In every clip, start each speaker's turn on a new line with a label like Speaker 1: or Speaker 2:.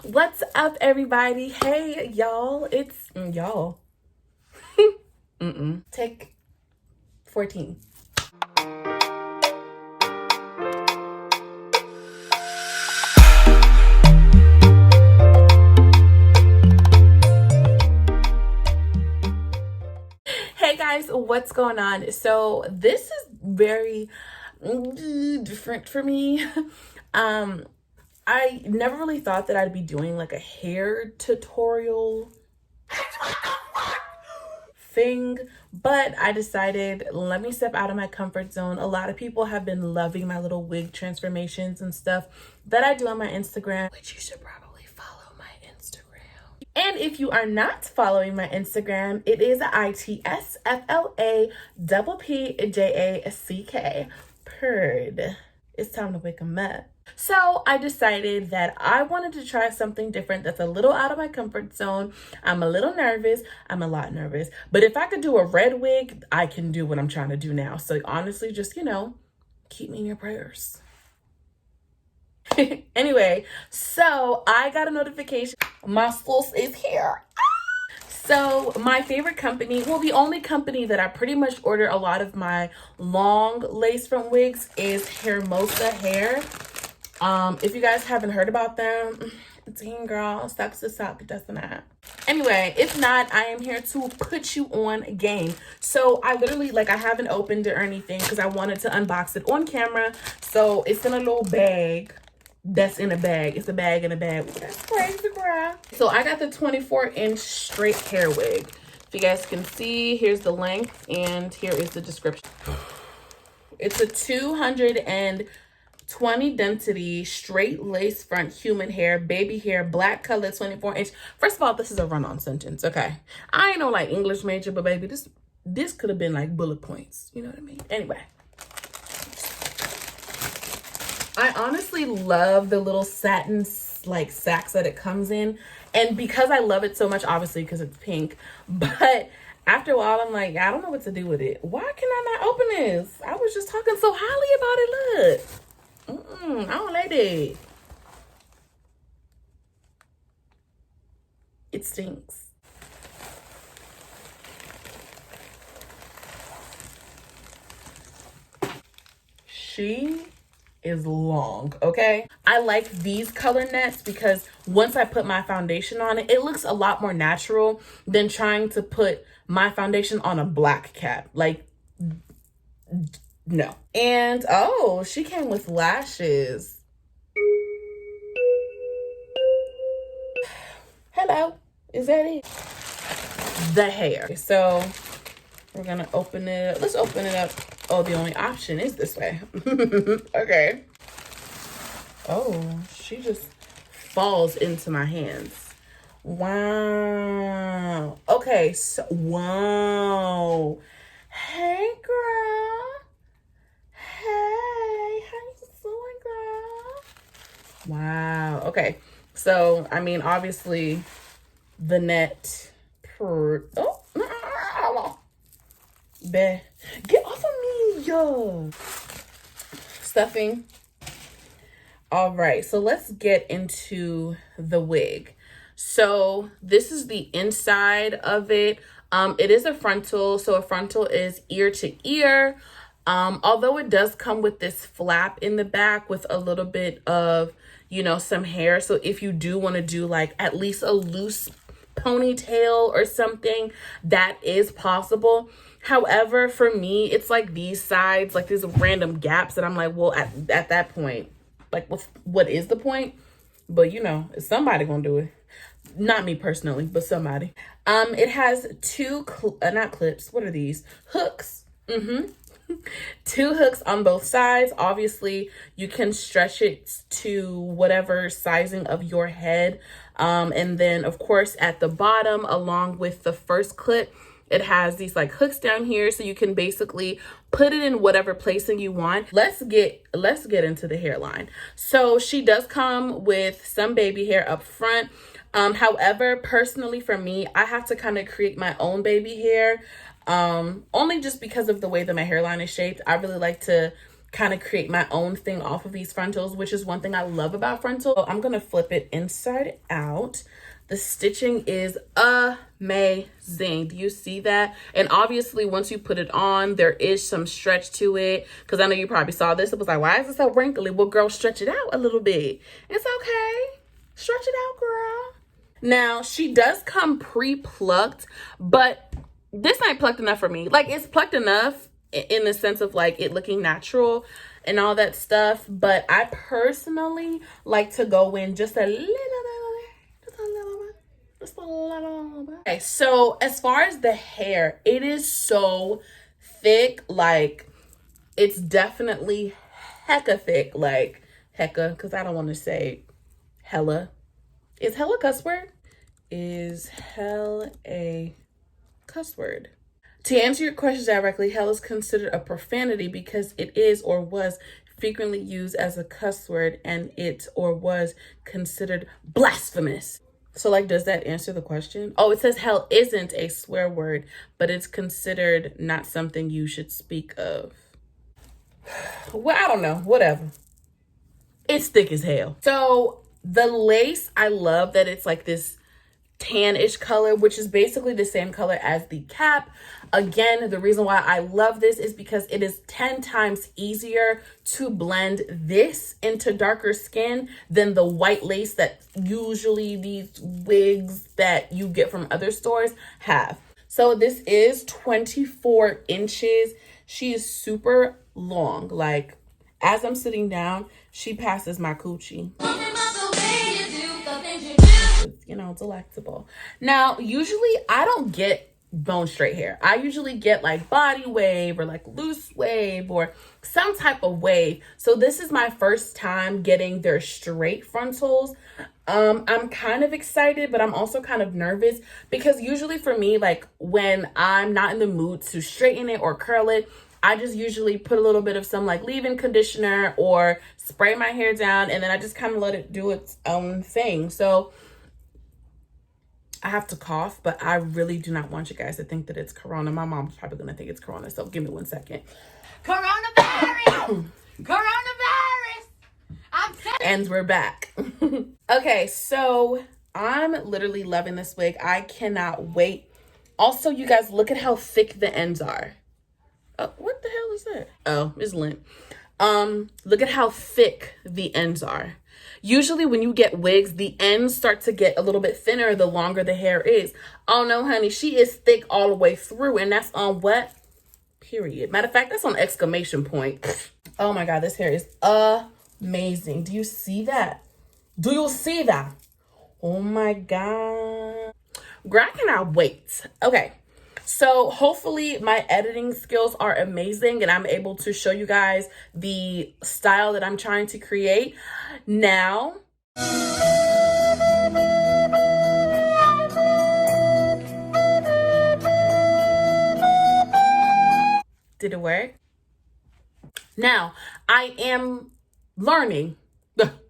Speaker 1: What's up, everybody? Hey, y'all. It's y'all. Take 14. Hey guys, what's going on? So this is very different for me. I never really thought that I'd be doing like a hair tutorial thing, but I decided, let me step out of my comfort zone. A lot of people have been loving my little wig transformations and stuff that I do on my Instagram, which you should probably follow my Instagram. And if you are not following my Instagram, it is ITSFLAPPJACK. Purd. It's time to wake 'em up. So I decided that I wanted to try something different that's a little out of my comfort zone. I'm a little nervous. I'm a lot nervous. But if I could do a red wig, I can do what I'm trying to do now. So honestly, just, keep me in your prayers. Anyway, so I got a notification. My sauce is here. So my favorite company, well, the only company that I pretty much order a lot of my long lace front wigs is Hermosa Hair. If you guys haven't heard about them, dang girl, sucks to suck, doesn't it? Anyway, if not, I am here to put you on game. So I literally, I haven't opened it or anything because I wanted to unbox it on camera. So it's in a little bag. That's in a bag. It's a bag in a bag. That's crazy, girl. So I got the 24-inch straight hair wig. If you guys can see, here's the length and here is the description. It's a 220 density straight lace front human hair, baby hair, black color, 24-inch. First of all, this is a run-on sentence, okay? I ain't no English major, but baby, this could have been bullet points. You know what I mean? Anyway. I honestly love the little satin sacks that it comes in. And because I love it so much, obviously because it's pink, but after a while I'm like, I don't know what to do with it. Why can I not open this? I was just talking so highly about it. Look. I don't like it. It stinks. She is long, okay? I like these color nets because once I put my foundation on it, it looks a lot more natural than trying to put my foundation on a black cap. No. And oh, she came with lashes. Hello, is that it? The hair. So we're gonna open it. Let's open it up. Oh, the only option is this way. Okay. Oh, she just falls into my hands. Wow. Okay, so wow. Hey, girl. Hey, how you doing, girl? Wow. Okay. So, I mean, obviously, the net per... Oh, Get off of me, yo. Stuffing. All right, so let's get into the wig. So this is the inside of it. It is a frontal. So a frontal is ear to ear. Although it does come with this flap in the back with a little bit of, some hair. So if you do want to do at least a loose ponytail or something, that is possible. However, for me, it's these sides, these random gaps that I'm well, at that point, what is the point? But somebody gonna do it. Not me personally, but somebody. It has two, not clips. What are these? Hooks. Two hooks on both sides. Obviously, you can stretch it to whatever sizing of your head. And then, of course, at the bottom, along with the first clip, it has these hooks down here, so you can basically put it in whatever placing you want. Let's get into the hairline. So she does come with some baby hair up front. However, personally for me, I have to kind of create my own baby hair. Only just because of the way that my hairline is shaped. I really like to kind of create my own thing off of these frontals, which is one thing I love about frontal. So I'm gonna flip it inside out. The stitching is amazing. Do you see that? And obviously once you put it on, there is some stretch to it, because I know you probably saw this. It was like, why is it so wrinkly? Well, girl, stretch it out a little bit. It's okay. Stretch it out, girl. Now, she does come pre-plucked, but this ain't plucked enough for me. Like, it's plucked enough in the sense of like it looking natural and all that stuff, but I personally like to go in just a little bit, just a little bit, just a little bit. Okay, so as far as the hair, it is so thick. Like, it's definitely hecka thick, like hecka, because I don't want to say hella. Is hella a cuss word? Is hell a cuss word? To answer your question directly, hell is considered a profanity because it is or was frequently used as a cuss word, and it or was considered blasphemous. So like, does that answer the question? Oh, it says hell isn't a swear word, but it's considered not something you should speak of. Well, I don't know, whatever. It's thick as hell. So the lace, I love that it's like this tan-ish color, which is basically the same color as the cap. Again, the reason why I love this is because it is 10 times easier to blend this into darker skin than the white lace that usually these wigs that you get from other stores have. So this is 24 inches. She is super long. Like, as I'm sitting down, she passes my coochie. You know, delectable. Now, usually I don't get bone straight hair. I usually get like body wave or like loose wave or some type of wave. So this is my first time getting their straight frontals. I'm kind of excited, but I'm also kind of nervous because usually for me, like when I'm not in the mood to straighten it or curl it, I just usually put a little bit of some like leave-in conditioner or spray my hair down, and then I just kind of let it do its own thing. So I have to cough, but I really do not want you guys to think that it's corona. My mom's probably gonna think it's corona, so give me 1 second. Coronavirus! Coronavirus! And we're back. Okay, so I'm literally loving this wig. I cannot wait. Also, you guys, look at how thick the ends are. Oh, what the hell is that? Oh, it's lint. Look at how thick the ends are. Usually when you get wigs, the ends start to get a little bit thinner the longer the hair is. Oh no, honey, she is thick all the way through, and that's on what? Period. Matter of fact, that's on exclamation point. Oh my God, this hair is amazing. Do you see that? Do you see that? Oh my God. Girl, I cannot wait. Okay. So hopefully my editing skills are amazing and I'm able to show you guys the style that I'm trying to create. Now, did it work? Now, I am learning.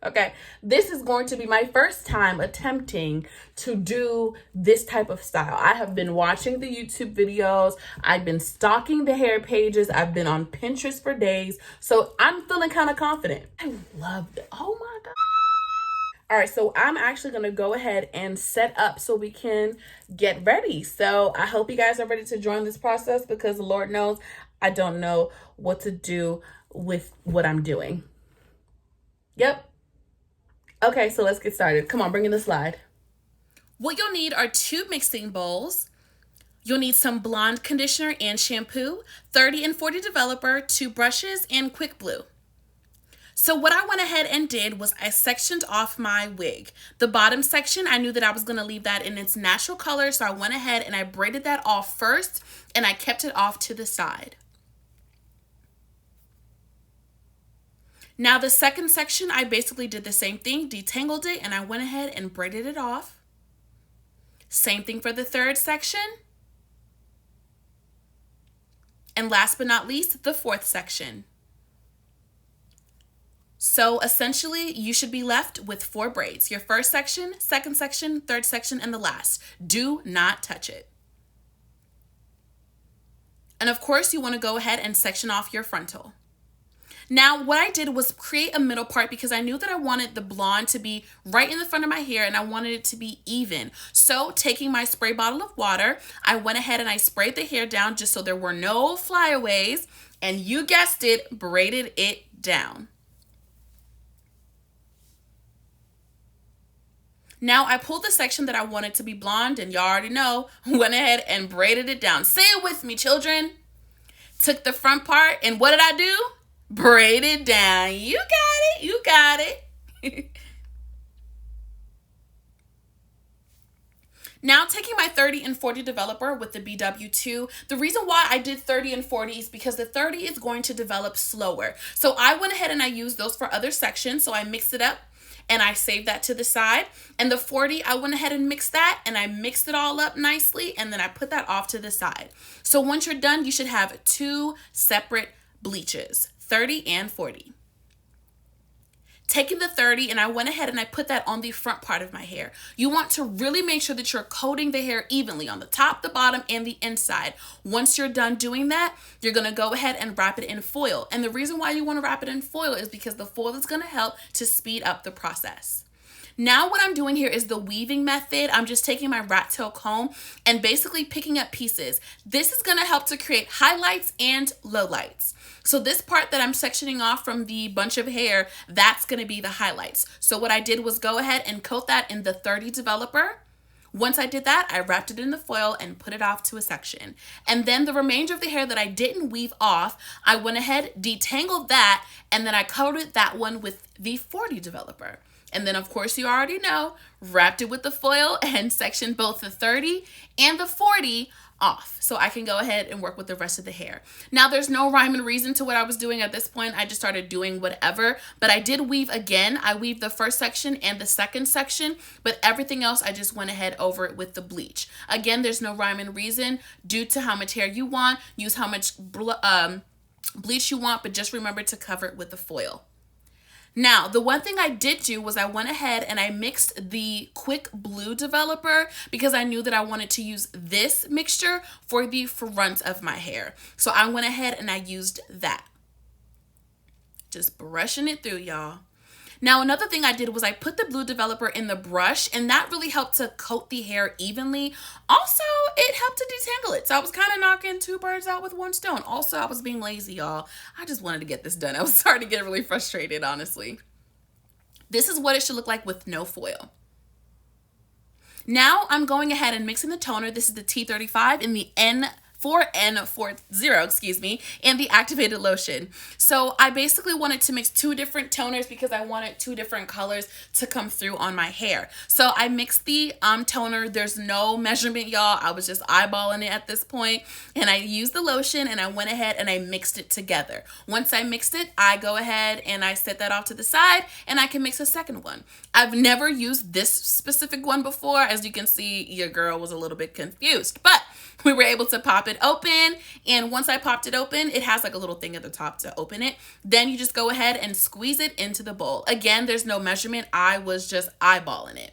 Speaker 1: Okay, this is going to be my first time attempting to do this type of style. I have been watching the YouTube videos. I've been stalking the hair pages. I've been on Pinterest for days. So I'm feeling kind of confident. I love it. Oh my God. All right, so I'm actually going to go ahead and set up so we can get ready. So I hope you guys are ready to join this process because Lord knows I don't know what to do with what I'm doing. Yep. Okay, so let's get started. Come on, bring in the slide. What you'll need are 2 mixing bowls. You'll need some Blond conditioner and shampoo, 30 and 40 developer, 2 brushes, and quick blue. So what I went ahead and did was I sectioned off my wig. The bottom section, I knew that I was going to leave that in its natural color, so I went ahead and I braided that off first, and I kept it off to the side. Now the second section, I basically did the same thing, detangled it, and I went ahead and braided it off. Same thing for the third section. And last but not least, the fourth section. So essentially, you should be left with 4 braids. Your first section, second section, third section, and the last. Do not touch it. And of course, you want to go ahead and section off your frontal. Now, what I did was create a middle part because I knew that I wanted the blonde to be right in the front of my hair and I wanted it to be even. So taking my spray bottle of water, I went ahead and I sprayed the hair down just so there were no flyaways, and you guessed it, braided it down. Now I pulled the section that I wanted to be blonde, and y'all already know, went ahead and braided it down. Say it with me, children. Took the front part, and what did I do? Braid it down. You got it. You got it. Now taking my 30 and 40 developer with the BW2, the reason why I did 30 and 40 is because the 30 is going to develop slower. So I went ahead and I used those for other sections. So I mixed it up and I saved that to the side. And the 40, I went ahead and mixed that and I mixed it all up nicely. And then I put that off to the side. So once you're done, you should have two separate bleaches, 30 and 40. Taking the 30 and I went ahead and I put that on the front part of my hair. You want to really make sure that you're coating the hair evenly on the top, the bottom, and the inside. Once you're done doing that, you're going to go ahead and wrap it in foil. And the reason why you want to wrap it in foil is because the foil is going to help to speed up the process. Now what I'm doing here is the weaving method. I'm just taking my rat tail comb and basically picking up pieces. This is going to help to create highlights and lowlights. So this part that I'm sectioning off from the bunch of hair, that's going to be the highlights. So what I did was go ahead and coat that in the 30 developer. Once I did that, I wrapped it in the foil and put it off to a section. And then the remainder of the hair that I didn't weave off, I went ahead, detangled that, and then I coated that one with the 40 developer. And then, of course, you already know, wrapped it with the foil and sectioned both the 30 and the 40 off. So I can go ahead and work with the rest of the hair. Now, there's no rhyme and reason to what I was doing at this point. I just started doing whatever. But I did weave again. I weaved the first section and the second section. But everything else, I just went ahead over it with the bleach. Again, there's no rhyme and reason. Due to how much hair you want, use how much bleach you want. But just remember to cover it with the foil. Now, the one thing I did do was I went ahead and I mixed the quick blue developer because I knew that I wanted to use this mixture for the front of my hair. So I went ahead and I used that. Just brushing it through, y'all. Now, another thing I did was I put the blue developer in the brush, and that really helped to coat the hair evenly. Also, it helped to detangle it. So I was kind of knocking two birds out with one stone. Also, I was being lazy, y'all. I just wanted to get this done. I was starting to get really frustrated, honestly. This is what it should look like with no foil. Now I'm going ahead and mixing the toner. This is the T35 in the N4N40, excuse me, and the activated lotion. So I basically wanted to mix two different toners because I wanted two different colors to come through on my hair. So I mixed the toner. There's no measurement, y'all. I was just eyeballing it at this point, and I used the lotion and I went ahead and I mixed it together. Once I mixed it, I go ahead and I set that off to the side and I can mix a second one. I've never used this specific one before. As you can see, your girl was a little bit confused, but we were able to pop it open, and once I popped it open, it has like a little thing at the top to open it. Then you just go ahead and squeeze it into the bowl. Again, there's no measurement. I was just eyeballing it.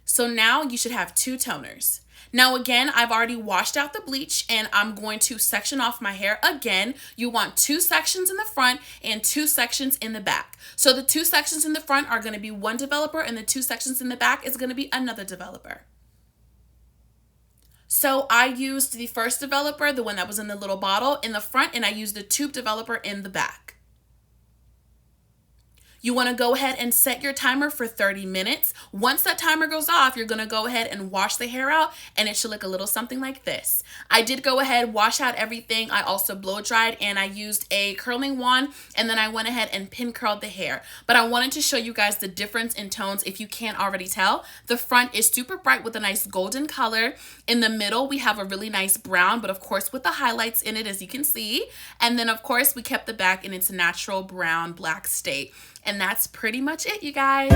Speaker 1: So now you should have two toners. Now again, I've already washed out the bleach and I'm going to section off my hair again. You want two sections in the front and two sections in the back. So the two sections in the front are going to be one developer and the two sections in the back is going to be another developer. So I used the first developer, the one that was in the little bottle, in the front, and I used the tube developer in the back. You want to go ahead and set your timer for 30 minutes. Once that timer goes off, you're going to go ahead and wash the hair out, and it should look a little something like this. I did go ahead, wash out everything. I also blow dried, and I used a curling wand, and then I went ahead and pin curled the hair. But I wanted to show you guys the difference in tones if you can't already tell. The front is super bright with a nice golden color. In the middle, we have a really nice brown, but of course with the highlights in it, as you can see. And then of course, we kept the back in its natural brown black state. And that's pretty much it, you guys.